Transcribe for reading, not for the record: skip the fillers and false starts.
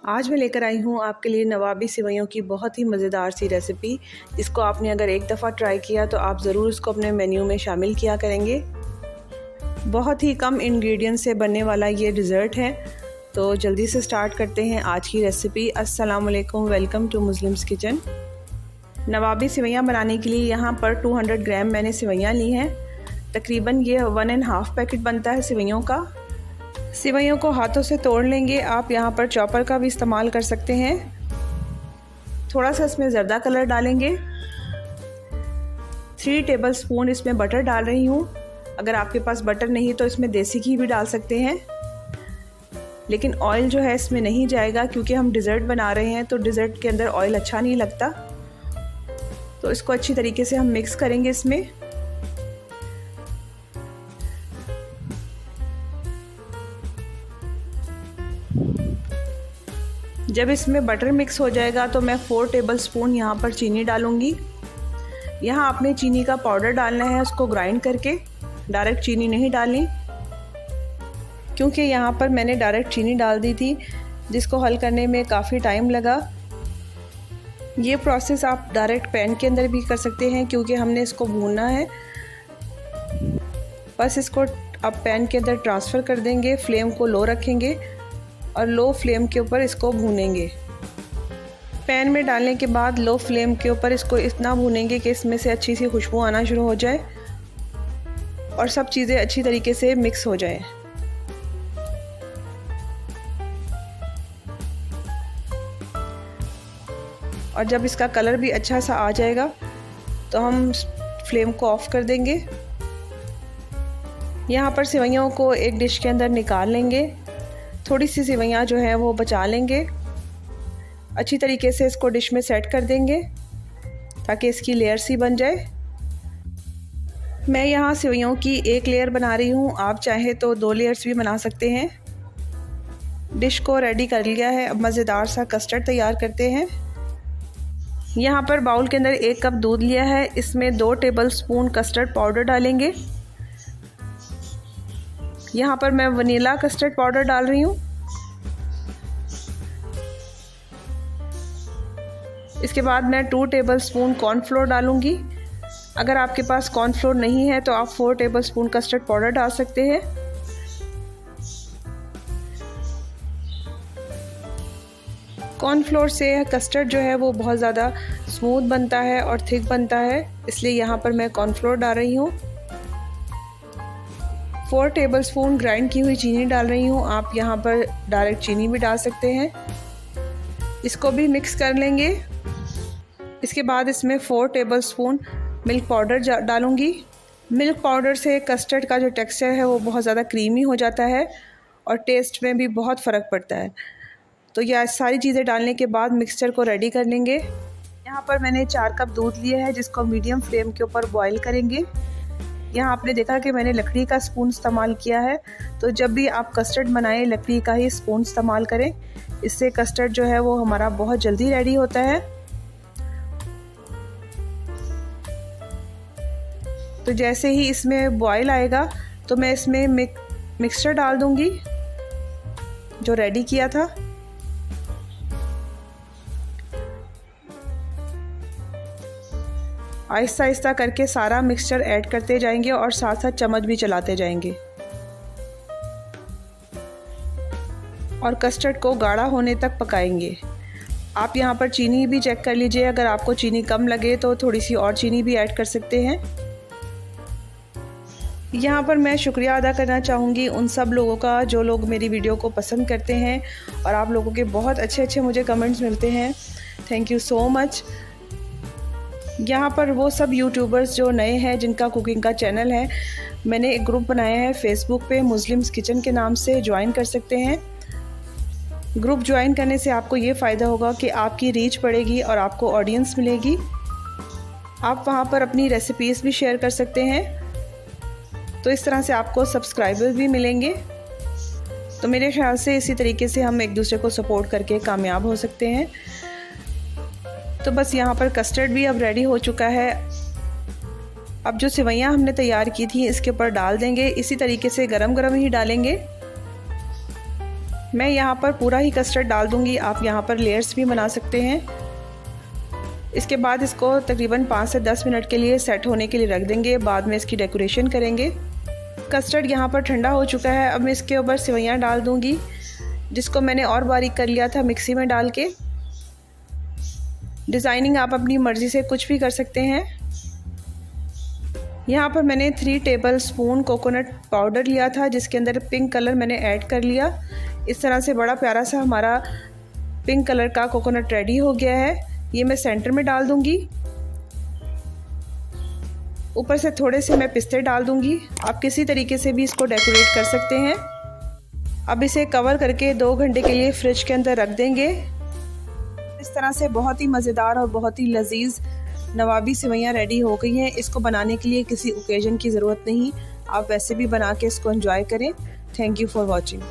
आज मैं लेकर आई हूँ आपके लिए नवाबी सेवइयों की बहुत ही मज़ेदार सी रेसिपी। इसको आपने अगर एक दफ़ा ट्राई किया तो आप ज़रूर इसको अपने मेन्यू में शामिल किया करेंगे। बहुत ही कम इंग्रेडिएंट से बनने वाला ये डिज़र्ट है। तो जल्दी से स्टार्ट करते हैं आज की रेसिपी। अस्सलाम वालेकुम, वेलकम टू मुस्लिम्स किचन। नवाबी सेवइयाँ बनाने के लिए यहाँ पर 200 ग्राम मैंने सेवइयाँ ली हैं। तकरीबन ये 1.5 पैकेट बनता है सेवइयों का। सेवइयों को हाथों से तोड़ लेंगे। आप यहाँ पर चॉपर का भी इस्तेमाल कर सकते हैं। थोड़ा सा इसमें ज़र्दा कलर डालेंगे। 3 टेबलस्पून इसमें बटर डाल रही हूँ। अगर आपके पास बटर नहीं तो इसमें देसी घी भी डाल सकते हैं, लेकिन ऑयल जो है इसमें नहीं जाएगा क्योंकि हम डिज़र्ट बना रहे हैं तो डिज़र्ट के अंदर ऑयल अच्छा नहीं लगता। तो इसको अच्छी तरीके से हम मिक्स करेंगे इसमें। जब इसमें बटर मिक्स हो जाएगा तो मैं 4 टेबलस्पून यहाँ पर चीनी डालूँगी। यहाँ आपने चीनी का पाउडर डालना है, उसको ग्राइंड करके। डायरेक्ट चीनी नहीं डालनी क्योंकि यहाँ पर मैंने डायरेक्ट चीनी डाल दी थी जिसको हल करने में काफ़ी टाइम लगा। ये प्रोसेस आप डायरेक्ट पैन के अंदर भी कर सकते हैं क्योंकि हमने इसको भूनना है। बस इसको आप पैन के अंदर ट्रांसफ़र कर देंगे। फ्लेम को लो रखेंगे और लो फ्लेम के ऊपर इसको भूनेंगे। पैन में डालने के बाद लो फ्लेम के ऊपर इसको इतना भूनेंगे कि इसमें से अच्छी सी खुशबू आना शुरू हो जाए और सब चीज़ें अच्छी तरीके से मिक्स हो जाए। और जब इसका कलर भी अच्छा सा आ जाएगा तो हम फ्लेम को ऑफ कर देंगे। यहाँ पर सेवइयों को एक डिश के अंदर निकाल लेंगे। थोड़ी सी सेवइयाँ जो है वो बचा लेंगे। अच्छी तरीके से इसको डिश में सेट कर देंगे ताकि इसकी लेयर सी बन जाए। मैं यहाँ सेवइयों की एक लेयर बना रही हूँ, आप चाहे तो 2 लेयर्स भी बना सकते हैं। डिश को रेडी कर लिया है। अब मज़ेदार सा कस्टर्ड तैयार करते हैं। यहाँ पर बाउल के अंदर 1 कप दूध लिया है। इसमें 2 टेबलस्पून कस्टर्ड पाउडर डालेंगे। यहाँ पर मैं वनीला कस्टर्ड पाउडर डाल रही हूँ। इसके बाद मैं 2 टेबलस्पून कॉर्नफ्लोर डालूँगी। अगर आपके पास कॉर्नफ्लोर नहीं है तो आप 4 टेबलस्पून कस्टर्ड पाउडर डाल सकते हैं। कॉर्नफ्लोर से कस्टर्ड जो है वो बहुत ज़्यादा स्मूथ बनता है और थिक बनता है, इसलिए यहाँ पर मैं कॉर्नफ्लोर डाल रही हूँ। 4 टेबलस्पून ग्राइंड की हुई चीनी डाल रही हूँ। आप यहाँ पर डायरेक्ट चीनी भी डाल सकते हैं। इसको भी मिक्स कर लेंगे। इसके बाद इसमें 4 टेबलस्पून मिल्क पाउडर डालूँगी। मिल्क पाउडर से कस्टर्ड का जो टेक्सचर है वो बहुत ज़्यादा क्रीमी हो जाता है और टेस्ट में भी बहुत फ़र्क पड़ता है। तो यह सारी चीज़ें डालने के बाद मिक्सचर को रेडी कर लेंगे। यहाँ पर मैंने 4 कप दूध लिया है जिसको मीडियम फ्लेम के ऊपर बॉईल करेंगे। यहाँ आपने देखा कि मैंने लकड़ी का स्पून इस्तेमाल किया है, तो जब भी आप कस्टर्ड बनाएं लकड़ी का ही स्पून इस्तेमाल करें। इससे कस्टर्ड जो है वो हमारा बहुत जल्दी रेडी होता है। तो जैसे ही इसमें बॉईल आएगा तो मैं इसमें मिक्सचर डाल दूंगी जो रेडी किया था। आहिस्ता आहिस्ता करके सारा मिक्सचर ऐड करते जाएंगे और साथ साथ चम्मच भी चलाते जाएंगे और कस्टर्ड को गाढ़ा होने तक पकाएंगे। आप यहाँ पर चीनी भी चेक कर लीजिए, अगर आपको चीनी कम लगे तो थोड़ी सी और चीनी भी ऐड कर सकते हैं। यहाँ पर मैं शुक्रिया अदा करना चाहूँगी उन सब लोगों का जो लोग मेरी वीडियो को पसंद करते हैं और आप लोगों के बहुत अच्छे मुझे कमेंट्स मिलते हैं। Thank you so much. यहाँ पर वो सब यूट्यूबर्स जो नए हैं जिनका कुकिंग का चैनल है, मैंने एक ग्रुप बनाया है फेसबुक पे मुस्लिम्स किचन के नाम से, ज्वाइन कर सकते हैं। ग्रुप ज्वाइन करने से आपको ये फ़ायदा होगा कि आपकी रीच बढ़ेगी और आपको ऑडियंस मिलेगी। आप वहाँ पर अपनी रेसिपीज़ भी शेयर कर सकते हैं, तो इस तरह से आपको सब्सक्राइबर भी मिलेंगे। तो मेरे ख्याल से इसी तरीके से हम एक दूसरे को सपोर्ट करके कामयाब हो सकते हैं। तो बस यहाँ पर कस्टर्ड भी अब रेडी हो चुका है। अब जो सेवइयाँ हमने तैयार की थी इसके ऊपर डाल देंगे। इसी तरीके से गरम गरम ही डालेंगे। मैं यहाँ पर पूरा ही कस्टर्ड डाल दूँगी, आप यहाँ पर लेयर्स भी बना सकते हैं। इसके बाद इसको तकरीबन 5 से 10 मिनट के लिए सेट होने के लिए रख देंगे, बाद में इसकी डेकोरेशन करेंगे। कस्टर्ड यहाँ पर ठंडा हो चुका है, अब मैं इसके ऊपर सेवइयाँ डाल दूँगी, जिसको मैंने और बारीक कर लिया था मिक्सी में डाल के। डिज़ाइनिंग आप अपनी मर्ज़ी से कुछ भी कर सकते हैं। यहाँ पर मैंने 3 टेबल स्पून कोकोनट पाउडर लिया था, जिसके अंदर पिंक कलर मैंने ऐड कर लिया। इस तरह से बड़ा प्यारा सा हमारा पिंक कलर का कोकोनट रेडी हो गया है। ये मैं सेंटर में डाल दूँगी, ऊपर से थोड़े से मैं पिस्ते डाल दूँगी। आप किसी तरीके से भी इसको डेकोरेट कर सकते हैं। अब इसे कवर करके 2 घंटे के लिए फ्रिज के अंदर रख देंगे। इस तरह से बहुत ही मज़ेदार और बहुत ही लजीज नवाबी सेवइयाँ रेडी हो गई हैं। इसको बनाने के लिए किसी ओकेजन की ज़रूरत नहीं, आप वैसे भी बना के इसको एंजॉय करें। Thank you for watching.